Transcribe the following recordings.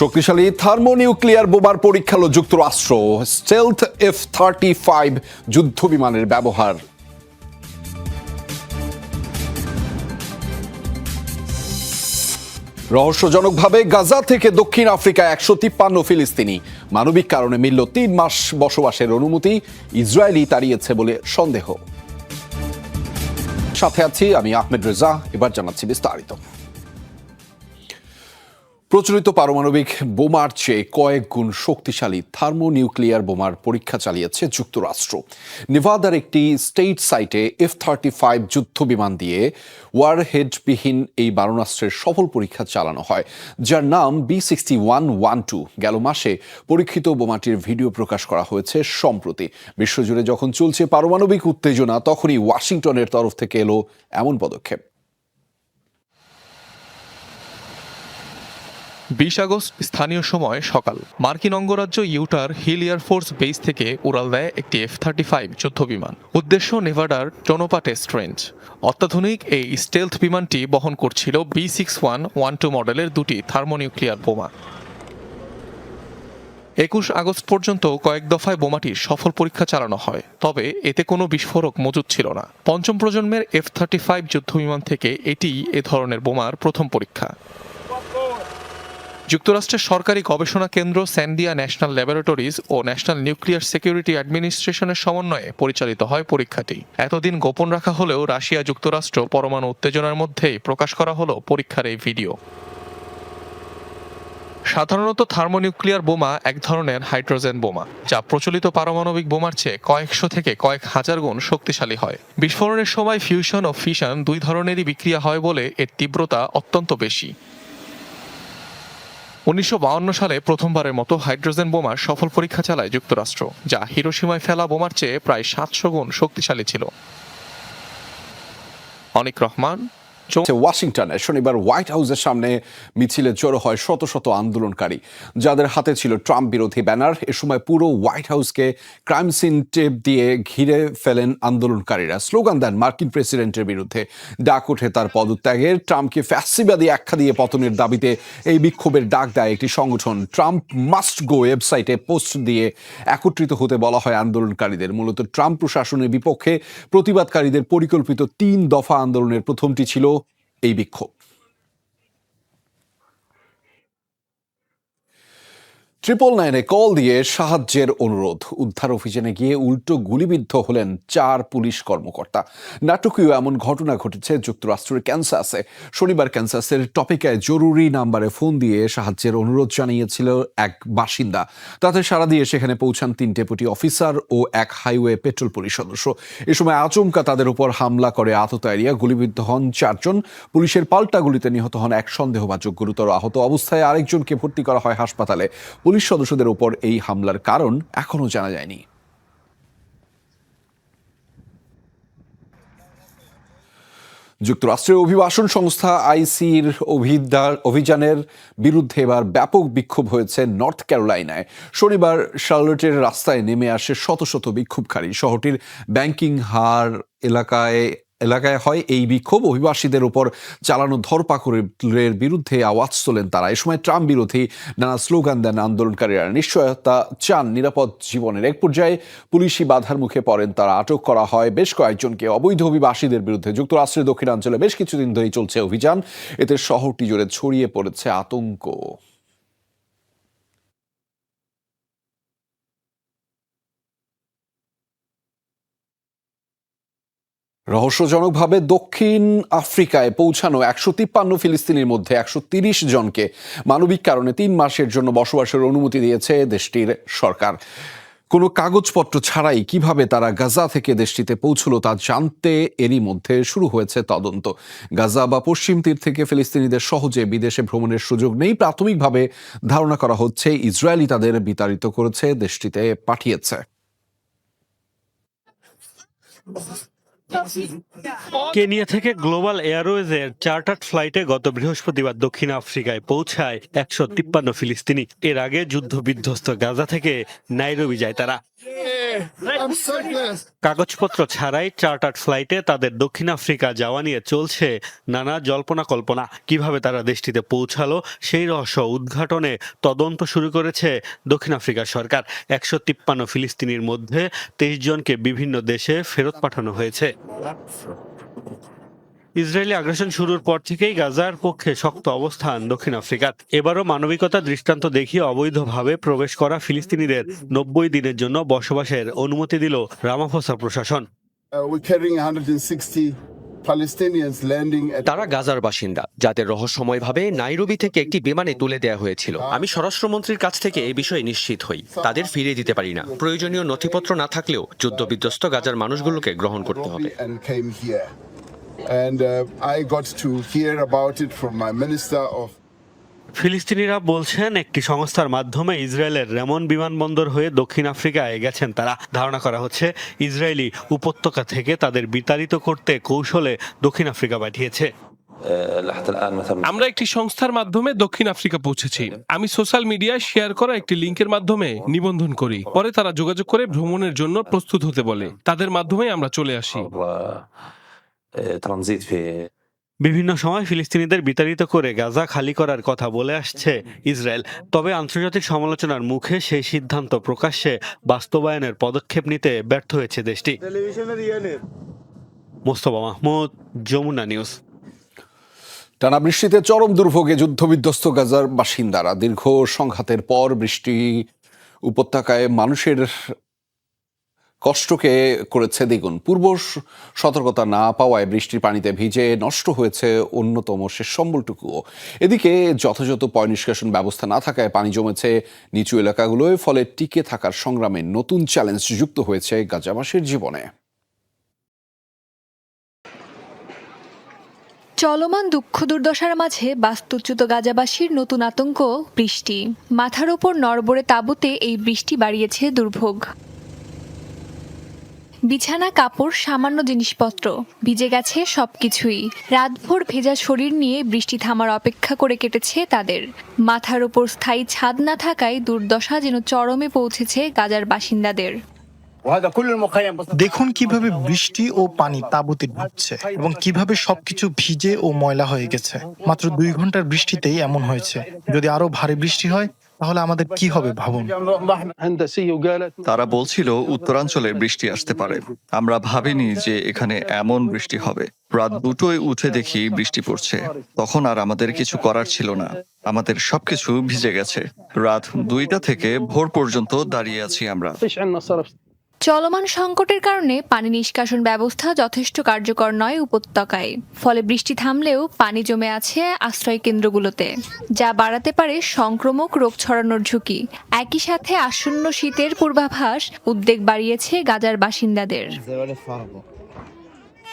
শক্তিশালী থার্মোনিউক্লিয়ার বোমার পরীক্ষা হলো যুক্তরাষ্ট্র। স্টেলথ F-35 যুদ্ধ বিমানের ব্যবহার। রহস্যজনকভাবে গাজা থেকে দক্ষিণ আফ্রিকায় 153 ফিলিস্তিনি। মানবিক কারণে মিলল 3 মাস বসবাসের অনুমতি। ইসরায়েলি তাড়িয়েছে বলে সন্দেহ। সাথে আছি আমি আহমেদ রেজা। এবার জানাচ্ছি বিস্তারিত। প্রচলিত পারমাণবিক বোমার চেয়ে কয়েক গুণ শক্তিশালী থার্মোনিউক্লিয়ার বোমার পরীক্ষা চালিয়েছে যুক্তরাষ্ট্র। নেভাদার একটি স্টেট সাইটে F-35 যুদ্ধ বিমান দিয়ে ওয়ারহেডবিহীন এই মারণাস্ত্রের সফল পরীক্ষা চালানো হয়, যার নাম B6112। গেল মাসে পরীক্ষিত বোমাটির ভিডিও প্রকাশ করা হয়েছে সম্প্রতি। বিশ্বজুড়ে যখন চলছে পারমাণবিক উত্তেজনা, তখনই ওয়াশিংটনের তরফ থেকে এলো এমন পদক্ষেপ। 20 আগস্ট স্থানীয় সময় সকাল, মার্কিন অঙ্গরাজ্য ইউটার হিল এয়ারফোর্স বেস থেকে উড়াল দেয় একটি F-35 যুদ্ধ বিমান। উদ্দেশ্য নেভাডার টোনোপা টেস্ট রেঞ্জ। অত্যাধুনিক এই স্টেলথ বিমানটি বহন করছিল B6112 মডেলের দুটি থার্মোনিউক্লিয়ার বোমা। 21 আগস্ট পর্যন্ত কয়েক দফায় বোমাটির সফল পরীক্ষা চালানো হয়, তবে এতে কোনো বিস্ফোরক মজুদ ছিল না। পঞ্চম প্রজন্মের F-35 যুদ্ধ বিমান থেকে এটিই এ ধরনের বোমার প্রথম পরীক্ষা। যুক্তরাষ্ট্রের সরকারি গবেষণা কেন্দ্র স্যান্ডিয়া ন্যাশনাল ল্যাবরেটরিজ ও ন্যাশনাল নিউক্লিয়ার সিকিউরিটি অ্যাডমিনিস্ট্রেশনের সমন্বয়ে পরিচালিত হয় পরীক্ষাটি। এতদিন গোপন রাখা হলেও রাশিয়া যুক্তরাষ্ট্র পরমাণু উত্তেজনার মধ্যেই প্রকাশ করা হলো পরীক্ষার এই ভিডিও। সাধারণত থার্মোনিউক্লিয়ার বোমা এক ধরনের হাইড্রোজেন বোমা, যা প্রচলিত পারমাণবিক বোমার চেয়ে কয়েকশো থেকে কয়েক হাজার গুণ শক্তিশালী হয়। বিস্ফোরণের সময় ফিউশন ও ফিশন দুই ধরনেরই বিক্রিয়া হয় বলে এর তীব্রতা অত্যন্ত বেশি। 1952 সালে প্রথমবারের মতো হাইড্রোজেন বোমার সফল পরীক্ষা চালায় যুক্তরাষ্ট্র, যা হিরোশিমায় ফেলা বোমার চেয়ে প্রায় 700 গুণ শক্তিশালী ছিল। অনিক রহমান। ওয়াশিংটনে শনিবার হোয়াইট হাউসের সামনে মিছিলে জড়ো হয় শত শত আন্দোলনকারী, যাদের হাতে ছিল ট্রাম্প বিরোধী ব্যানার। এ সময় পুরো হোয়াইট হাউসকে ক্রাইম সিন টেপ দিয়ে ঘিরে ফেলেন আন্দোলনকারীরা। স্লোগান দেন মার্কিন প্রেসিডেন্টের বিরুদ্ধে। ডাক ওঠে তার পদত্যাগের। ট্রাম্পকে ফ্যাসিবাদী আখ্যা দিয়ে পতনের দাবিতে এই বিক্ষোভের ডাক দেয় একটি সংগঠন। ট্রাম্প মাস্ট গো ওয়েবসাইটে পোস্ট দিয়ে একত্রিত হতে বলা হয় আন্দোলনকারীদের। মূলত ট্রাম্প প্রশাসনের বিপক্ষে প্রতিবাদকারীদের পরিকল্পিত 3 দফা আন্দোলনের প্রথমটি ছিল এই বিক্ষোভ। 999-এ কল দিয়ে সাহায্যের অনুরোধ। উদ্ধার অভিযানে গিয়ে উল্টো গুলিবিদ্ধ হলেন 4 পুলিশ কর্মকর্তা। নাটকীয় এমন ঘটনা ঘটেছে যুক্তরাষ্ট্রের ক্যানসাসে। শনিবার ক্যানসাসের টপিকায় জরুরি নাম্বারে ফোন দিয়ে সাহায্যের অনুরোধ জানিয়েছিল এক বাসিন্দা। তাতে সাড়া দিয়ে সেখানে পৌঁছান 3 ডেপুটি অফিসার ও এক হাইওয়ে পেট্রোল পুলিশ সদস্য। এ সময় আচমকা তাদের উপর হামলা করে আততায়ীরা। গুলিবিদ্ধ হন 4 জন। পুলিশের পাল্টা গুলিতে নিহত হন এক সন্দেহভাজন। গুরুতর আহত অবস্থায় আরেকজনকে ভর্তি করা হয় হাসপাতালে। পুলিশ সদস্যদের উপর এই হামলার কারণ এখনো জানা যায়নি। যুক্তরাষ্ট্রের অভিবাসন সংস্থা আইসির অভিযানের বিরুদ্ধে এবার ব্যাপক বিক্ষোভ হয়েছে নর্থ ক্যারোলাইনায়। শনিবার শার্লটের রাস্তায় নেমে আসে শত শত বিক্ষোভকারী। শহরটির ব্যাংকিং হার এলাকায় হয় এই বিক্ষোভ। অভিবাসীদের উপর চালানো ধরপাকড়ের বিরুদ্ধে আওয়াজ তোলেন তারা। এ সময় ট্রাম্প বিরোধী নানা স্লোগান দেন আন্দোলনকারীরা। নিশ্চয়তা চান নিরাপদ জীবনের। এক পর্যায়ে পুলিশি বাধার মুখে পড়েন তারা। আটক করা হয় বেশ কয়েকজনকে। অবৈধ অভিবাসীদের বিরুদ্ধে যুক্তরাষ্ট্রের দক্ষিণাঞ্চলে বেশ কিছুদিন ধরেই চলছে অভিযান। এতে শহরটি জুড়ে ছড়িয়ে পড়েছে আতঙ্ক। রহস্যজনকভাবে দক্ষিণ আফ্রিকায় পৌঁছানো 153 ফিলিস্তিনির মধ্যে 130 জনকে মানবিক কারণে 3 মাসের জন্য বসবাসের অনুমতি দিয়েছে দেশটির সরকার। কোনো কাগজপত্র ছাড়াই কিভাবে তারা গাজা থেকে দেশটিতে পৌঁছলো তা জানতে এরই মধ্যে শুরু হয়েছে তদন্ত। গাজা বা পশ্চিম তীর থেকে ফিলিস্তিনিদের সহজে বিদেশে ভ্রমণের সুযোগ নেই। প্রাথমিকভাবে ধারণা করা হচ্ছে ইসরায়েলি তাদের বিতাড়িত করেছে, দেশটিতে পাঠিয়েছে। কেনিয়া থেকে গ্লোবাল এয়ারওয়েজের চার্টার্ড ফ্লাইটে গত বৃহস্পতিবার দক্ষিণ আফ্রিকায় পৌঁছায় 153 ফিলিস্তিনি। এর আগে যুদ্ধ বিধ্বস্ত গাজা থেকে নাইরোবি যায় তারা। I'm so blessed. কাগজপত্র ছাড়াই চার্টার্ড ফ্লাইটে তাদের দক্ষিণ আফ্রিকা যাওয়া নিয়ে চলছে নানা জল্পনা কল্পনা। কিভাবে তারা দেশটিতে পৌঁছালো সেই রহস্য উদ্ঘাটনে তদন্ত শুরু করেছে দক্ষিণ আফ্রিকার সরকার। 153 ফিলিস্তিনির মধ্যে 23 জনকে বিভিন্ন দেশে ফেরত পাঠানো হয়েছে। ইসরায়েলি আগ্রাসন শুরুর পর থেকেই গাজার পক্ষে শক্ত অবস্থান দক্ষিণ আফ্রিকার। এবারও মানবিকতা দৃষ্টান্ত দেখিয়ে অবৈধভাবে প্রবেশ করা ফিলিস্তিনিদের 90 দিনের জন্য বসবাসের অনুমতি দিল রামাফোসা প্রশাসন। We're carrying 160 Palestinians landing at তারা গাজার বাসিন্দা, যাদের রহস্যময়ভাবে নাইরোবি থেকে একটি বিমানে তুলে দেয়া হয়েছিল। আমি স্বরাষ্ট্রমন্ত্রীর কাছ থেকে এই বিষয়ে নিশ্চিত হই, তাদের ফিরিয়ে দিতে পারি না। প্রয়োজনীয় নথিপত্র না থাকলেও যুদ্ধবিধ্বস্ত গাজার মানুষগুলোকে গ্রহণ করতে হবে। and came here. And I got to hear about it from my minister of ফিলিস্তিনিরা বলছেন একটি সংস্থার মাধ্যমে ইসরায়েলের রেমন বিমানবন্দর হয়ে দক্ষিণ আফ্রিকায় গেছেন তারা। ধারণা করা হচ্ছে ইসরায়েলি উপত্যকা থেকে তাদের বিতাড়িত করতে কৌশলে দক্ষিণ আফ্রিকা পাঠিয়েছে। আমরা একটি সংস্থার মাধ্যমে দক্ষিণ আফ্রিকা পৌঁছেছি। আমি সোশ্যাল মিডিয়ায় শেয়ার করা একটি লিংকের মাধ্যমে নিবন্ধন করি, পরে তারা যোগাযোগ করে ভ্রমণের জন্য প্রস্তুত হতে বলে। তাদের মাধ্যমে আমরা চলে আসি। বিভিন্ন সময় ফিলিস্তিনিদের বিতাড়িত করে গাজা খালি করার কথা বলে আসছে ইসরায়েল। তবে আন্তর্জাতিক সমালোচনার মুখে সেই সিদ্ধান্ত প্রকাশ্যে বাস্তবায়নের পদক্ষেপ নিতে ব্যর্থ হয়েছে দেশটি। মোস্তফা মাহমুদ, যমুনা নিউজ। টানা বৃষ্টিতে চরম দুর্ভোগে যুদ্ধবিধ্বস্ত গাজার বাসিন্দারা। দীর্ঘ সংঘাতের পর বৃষ্টি উপত্যকায় মানুষের কষ্টকে করেছে দ্বিগুণ। পূর্ব সতর্কতা না পাওয়ায় বৃষ্টির পানিতে ভিজে নষ্ট হয়েছে অন্যতম শেষ সম্বলটুকুও। এদিকে যথাযথ পয় নিষ্কাশন ব্যবস্থা না থাকায় পানি জমেছে নিচু এলাকাগুলোয়, ফলে টিকে থাকার সংগ্রামে নতুন চ্যালেঞ্জ যুক্ত হয়েছে গাজাবাসীর জীবনে। চলমান দুঃখ দুর্দশার মাঝে বাস্তুচ্যুত গাজাবাসীর নতুন আতঙ্ক বৃষ্টি। মাথার ওপর নড়বড়ে তাঁবুতে এই বৃষ্টি বাড়িয়েছে দুর্ভোগ। বিছানা, কাপড়, সামান্য জিনিসপত্র ভিজে গেছে সবকিছুই। রাতভর ভেজা শরীর নিয়ে বৃষ্টি থামার অপেক্ষা করে কেটেছে তাদের। মাথার ওপর স্থায়ী ছাদ না থাকায় দুর্দশা যেন চরমে পৌঁছেছে গাজার বাসিন্দাদের। দেখুন কিভাবে বৃষ্টি ও পানি তাঁবুতে ঢুকছে এবং কিভাবে সবকিছু ভিজে ও ময়লা হয়ে গেছে। মাত্র 2 ঘন্টার বৃষ্টিতেই এমন হয়েছে। যদি আরো ভারী বৃষ্টি হয় তাহলে আমাদের কি হবে ভাবুন। তারা বলছিল উত্তরাঞ্চলে বৃষ্টি আসতে পারে। আমরা ভাবিনি যে এখানে এমন বৃষ্টি হবে। রাত 2টোয় উঠে দেখি বৃষ্টি পড়ছে। তখন আর আমাদের কিছু করার ছিল না, আমাদের সবকিছু ভিজে গেছে। রাত 2টা থেকে ভোর পর্যন্ত দাঁড়িয়ে আছি আমরা। চলমান সংকটের কারণে পানি নিষ্কাশন ব্যবস্থা যথেষ্ট কার্যকর নয় উপত্যকায়। ফলে বৃষ্টি থামলেও পানি জমে আছে আশ্রয় কেন্দ্রগুলোতে, যা বাড়াতে পারে সংক্রামক রোগ ছড়ানোর ঝুঁকি। একই সাথে আসন্ন শীতের পূর্বাভাস উদ্বেগ বাড়িয়েছে গাজার বাসিন্দাদের।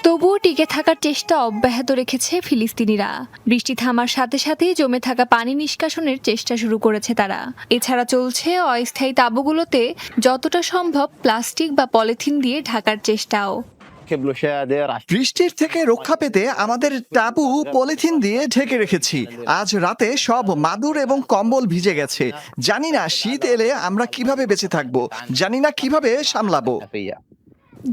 তবুও টিকে থাকার চেষ্টা অব্যাহত রেখেছে ফিলিস্তিনিরা। বৃষ্টি থামার সাথে সাথেই জমে থাকা পানি নিষ্কাশনের চেষ্টা শুরু করেছে তারা। এছাড়া চলছে অস্থায়ী তাঁবুগুলোতে যতটা সম্ভব প্লাস্টিক বা পলিথিন দিয়ে ঢাকার চেষ্টাও। বৃষ্টির থেকে রক্ষা পেতে আমাদের তাঁবু পলিথিন দিয়ে ঢেকে রেখেছি। আজ রাতে সব মাদুর এবং কম্বল ভিজে গেছে। জানি না শীত এলে আমরা কিভাবে বেঁচে থাকবো, জানি না কিভাবে সামলাবো।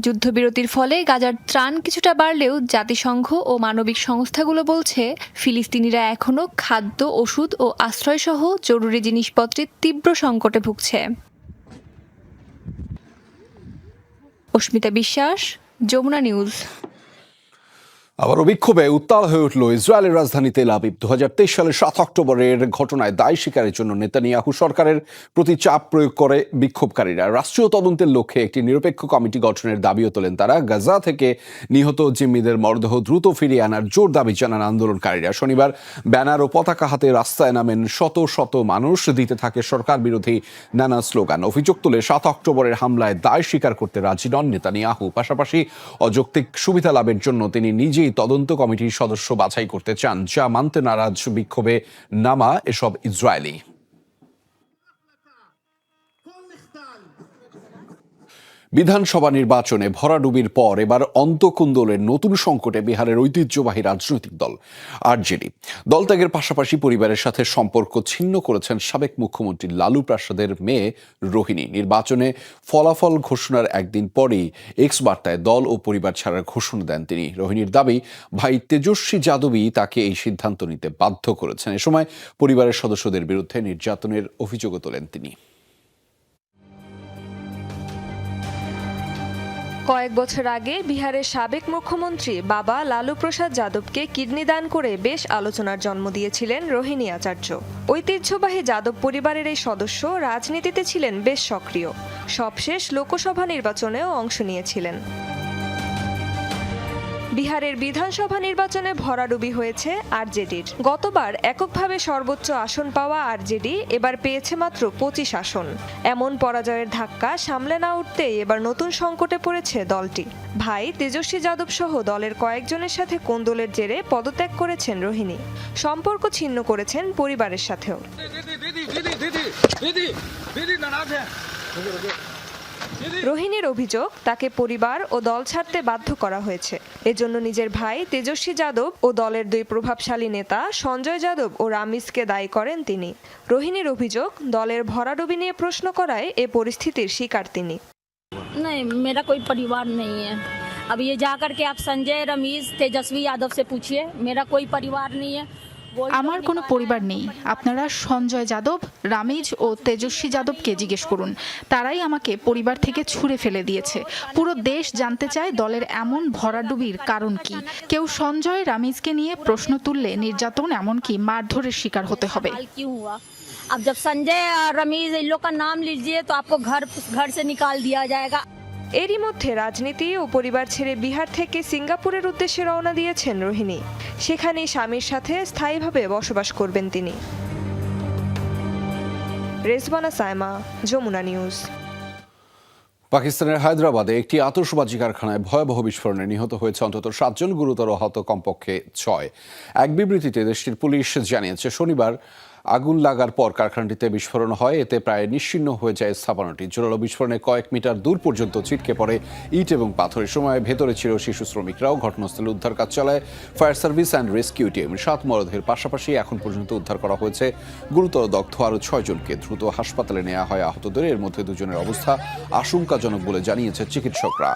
যুদ্ধবিরতির ফলে গাজার ত্রাণ কিছুটা বাড়লেও জাতিসংঘ ও মানবিক সংস্থাগুলো বলছে ফিলিস্তিনিরা এখনও খাদ্য, ওষুধ ও আশ্রয়সহ জরুরি জিনিসপত্রের তীব্র সংকটে ভুগছে। অস্মিতা বিশ্বাস, যমুনা নিউজ। আবারও বিক্ষোভে উত্তাল হয়ে উঠল ইসরায়েলের রাজধানী তেল আবিব। 2023 সালের 7 অক্টোবরের ঘটনায় দায় স্বীকারের জন্য নেতানিয়াহু সরকারের প্রতি চাপ প্রয়োগ করে বিক্ষোভকারীরা। রাষ্ট্রীয় তদন্তের লক্ষ্যে একটি নিরপেক্ষ কমিটি গঠনের দাবিও তোলেন তারা। গাজা থেকে নিহত জিম্মিদের মরদেহ দ্রুত ফিরিয়ে আনার জোর দাবি জানান আন্দোলনকারীরা। শনিবার ব্যানার ও পতাকা হাতে রাস্তায় নামেন শত শত মানুষ। দিতে থাকে সরকার বিরোধী নানা স্লোগান। অভিযোগ তুলে 7 অক্টোবরের হামলায় দায় স্বীকার করতে রাজি নন নেতানিয়াহু। পাশাপাশি অযৌক্তিক সুবিধা লাভের জন্য তিনি নিজেই তদন্ত কমিটির সদস্য বাছাই করতে চান, যা মানতে নারাজ বিক্ষোভে নামা এসব ইসরায়েলি। বিধানসভা নির্বাচনে ভরাডুবির পর এবার অন্তকুন্দলের নতুন সংকটে বিহারের ঐতিহ্যবাহী রাজনৈতিক দল আরজেডি। দল ত্যাগের পাশাপাশি পরিবারের সাথে সম্পর্ক ছিন্ন করেছেন সাবেক মুখ্যমন্ত্রী লালু প্রসাদের মেয়ে রোহিণী। নির্বাচনে ফলাফল ঘোষণার একদিন পরেই এক্স বার্তায় দল ও পরিবার ছাড়ার ঘোষণা দেন তিনি। রোহিণীর দাবি, ভাই তেজস্বী যাদবই তাকে এই সিদ্ধান্ত নিতে বাধ্য করেছেন। এ সময় পরিবারের সদস্যদের বিরুদ্ধে নির্যাতনের অভিযোগও তোলেন তিনি। কয়েক বছর আগে বিহারের সাবেক মুখ্যমন্ত্রী বাবা লালু প্রসাদ যাদবকে কিডনি দান করে বেশ আলোচনার জন্ম দিয়েছিলেন রোহিণী আচার্য। ঐতিহ্যবাহী যাদব পরিবারের এই সদস্য রাজনীতিতে ছিলেন বেশ সক্রিয়। সবশেষ লোকসভা নির্বাচনেও অংশ নিয়েছিলেন। বিহারের বিধানসভা নির্বাচনে ভরাডুবি হয়েছে আরজেডির। গতবার এককভাবে সর্বোচ্চ আসন পাওয়া আরজেডি এবার পেয়েছে মাত্র 25 আসন। এমন পরাজয়ের ধাক্কা সামলে না উঠতেই এবার নতুন সংকটে পড়েছে দলটি। ভাই তেজস্বী যাদব সহ দলের কয়েকজনের সাথে কোন্দলের জেরে পদত্যাগ করেছেন রোহিণী। সম্পর্ক ছিন্ন করেছেন পরিবারের সাথেও। রোহিণীর অভিযোগ, তাকে পরিবার ও দল ছাড়তে বাধ্য করা হয়েছে। এজন্য নিজের ভাই তেজস্বী যাদব ও দলের দুই প্রভাবশালী নেতা সঞ্জয় যাদব ও রামিজকে দায়ী করেন তিনি। রোহিণীর অভিযোগ, দলের ভরাডুবি নিয়ে প্রশ্ন করায় এ পরিস্থিতির শিকার তিনি। नहीं, मेरा कोई परिवार नहीं है। अब ये जाकर के आप संजय, रमीज, तेजस्वी यादव से पूछिए, मेरा कोई परिवार नहीं है। আমার কোনো পরিবার নেই। আপনারা সঞ্জয় যাদব, রামিজ ও তেজস্বী যাদবকে জিজ্ঞেস করুন। তারাই আমাকে পরিবার থেকে ছুঁড়ে ফেলে দিয়েছে। পুরো দেশ জানতে চায় দলের এমন ভরাডুবির কারণ কি। কেউ সঞ্জয়, রামিজকে নিয়ে প্রশ্ন তুললে নির্যাতন, এমনকি মারধরের শিকার হতে হবে। अब जब संजय और रमीज इन लोग का नाम लीजिए तो आपको घर से निकाल दिया जाएगा। এরই মধ্যে রাজনীতি ও পরিবার ছেড়ে বিহার থেকে সিঙ্গাপুরের উদ্দেশ্যে রওনা দিয়েছেন রোহিণী। সেখানেই স্বামীর সাথে স্থায়ীভাবে বসবাস করবেন তিনি। রেজওয়ানা সাইমা, যমুনা নিউজ। পাকিস্তানের হায়দ্রাবাদে একটি আতশবাজি কারখানায় ভয়াবহ বিস্ফোরণে নিহত হয়েছে অন্তত 7 জন, গুরুতর আহত কমপক্ষে 6। এক বিবৃতিতে দেশটির পুলিশ জানিয়েছে, শনিবার আগুন লাগার পর কারখানাটিতে বিস্ফোরণ হয়। এতে প্রায় নিশ্চিহ্ন হয়ে যায় স্থাপনাটি। জোরালো বিস্ফোরণে কয়েক মিটার দূর পর্যন্ত ছিটকে পড়ে ইট এবং পাথরের। সময় ভেতরে ছিল শিশু শ্রমিকরাও। ঘটনাস্থলে উদ্ধার কাজ চালায় fire service and rescue team. 7 মরদেহের পাশাপাশি এখন পর্যন্ত উদ্ধার করা হয়েছে গুরুতর দগ্ধ আরও 6 জনকে। দ্রুত হাসপাতালে নেওয়া হয় আহতদের। এর মধ্যে 2 জনের অবস্থা আশঙ্কাজনক বলে জানিয়েছে চিকিৎসকরা।